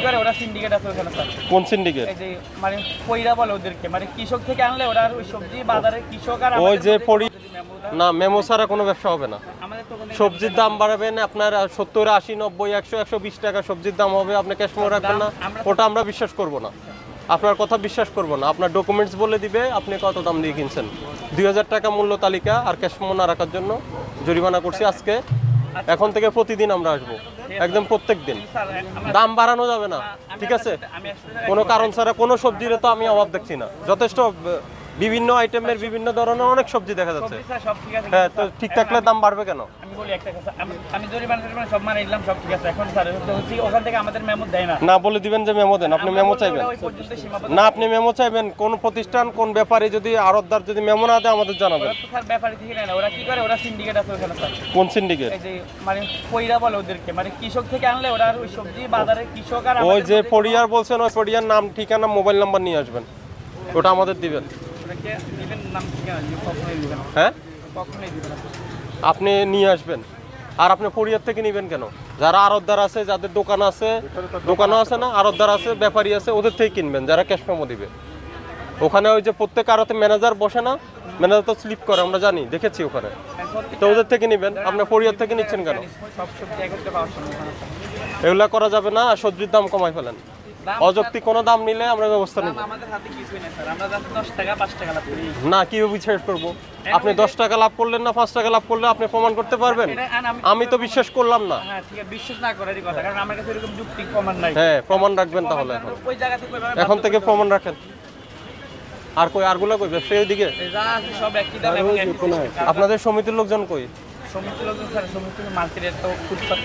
করে ওরা সিন্ডিকেট আছে ওখানে স্যার। কোন সিন্ডিকেট? এই যে মানে পয়রা বলে ওদেরকে, মানে কৃষক থেকে আনলে ওরা ওই সবজি বাজারে কৃষক আর ওই যে পড়ি আমাদের না, মেমো ছাড়া কোনো ব্যবসা হবে না। আমাদের তো কোনো সবজির দাম বাড়াবেন আপনার 70, 80, 90, 100, 120 টাকা সবজির দাম হবে, আপনি ক্যাশ মেমো রাখবেন না, ওটা আমরা বিশ্বাস করব না। আপনার কথা বিশ্বাস করব না। আপনার ডকুমেন্টস বলে দিবে আপনি কত দাম দিয়ে কিনছেন। 2000 টাকা মূল্য তালিকা আর ক্যাশ মেমো না রাখার জন্য জরিমানা করছি আজকে। এখন থেকে প্রতিদিন আমরা আসবো, একদম প্রত্যেক দিন। স্যার আমরা দাম বাড়ানো যাবে না, ঠিক আছে? আমি আসলে কোনো কারণ ছাড়া কোনো সবজির তো আমি অভাব দেখছি না। যথেষ্ট বিভিন্ন আইটেমের বিভিন্ন ধরনের অনেক সবজি দেখা যাচ্ছে। সবজি স্যার সব ঠিক আছে, হ্যাঁ, তো ঠিক থাকলে দাম বাড়বে কেন? আমি বলি একটা কথা, আমি জরিমানা সব মানে দিলাম, সব ঠিক আছে। এখন স্যার হচ্ছে ওখান থেকে আমাদের মেমো দেয় না। না বলে দিবেন যে মেমো দেন, আপনি আমরা মেমো বললে চাইবেন ওরা ওই পর্যন্ত সীমাবদ্ধ। না, আপনি মেমো চাইবেন। কোন প্রতিষ্ঠান কোন ব্যাপারে যদি আড়তদার যদি মেমো না দেয় আমাদের জানাবেন। ওরা তো স্যার ব্যাপারী থেকে নেয় না, ওরা কি করে ওরা সিন্ডিকেট আছে ওখানে স্যার। কোন সিন্ডিকেট? এই যে মানে পয়রা বলে ওদেরকে, মানে কৃষক থেকে আনলে ওরা ওই সবজি বাজারে কৃষক আর ওই আমাদের যে পড়িয়ার বলছেন, ওই পড়িয়ার নাম ঠিকানা মোবাইল নাম্বার নিয়ে আসবেন, ওটা আমাদের দিবেন। ওদেরকে দিবেন নাম ঠিকানা দিয়ে, কখনোই দিবেন না, হ্যাঁ, কখনোই দিবেন না। আপনি নিয়ে আসবেন। আর আপনি পড়িয়ার থেকে নেবেন কেন? যারা আড়তদার আছে, যাদের দোকান আছে, দোকানও আছে না, আড়তদার আছে, ব্যাপারী আছে, ওদের থেকে কিনবেন যারা ক্যাশ মেমো দিবে। ওখানে ওই যে প্রত্যেক আড়তে ম্যানেজার বসে না, ম্যানেজার তো স্লিপ করে, আমরা জানি, দেখেছি ওখানে। তো ওদের থেকে নেবেন, আপনি পড়িয়ার থেকে নিচ্ছেন কেন? সব সবজি একত্রে পাওয়ার সম্ভব না স্যার। এগুলা করা যাবে না। সবজির দাম কমাই ফেলেন। দাম অযৌক্তিক কোনো দাম নিলে আমরা ব্যবস্থা নিব আমাদের হাতে কিছুই নেই স্যার, আমরা জাস্ট 10 টাকা 5 টাকা লাভ করি। না। কিভাবে বিশ্বাস করবো? আপনি 10 টাকা লাভ করলেন না 5 টাকা লাভ করলে আপনি প্রমাণ করতে পারবেন? আমি তো বিশ্বাস করলাম না। হ্যাঁ ঠিক আছে, বিশ্বাস না করারই কথা, কারণ আমার কাছে এরকম যুক্তি প্রমাণ নাই। হ্যাঁ, প্রমাণ রাখবেন তাহলে। এখন ওই জায়গা থেকে ওইভাবে এখন থেকে প্রমাণ রাখেন। আর কই আরগুলা কই ব্যবসায়ী দিকে? যা আছে সব একই দাম এবং একই system। আপনাদের সমিতির লোকজন কই? সমিতির লোকজন স্যার, সমিতির মার্কেটের তো ফুটপাত।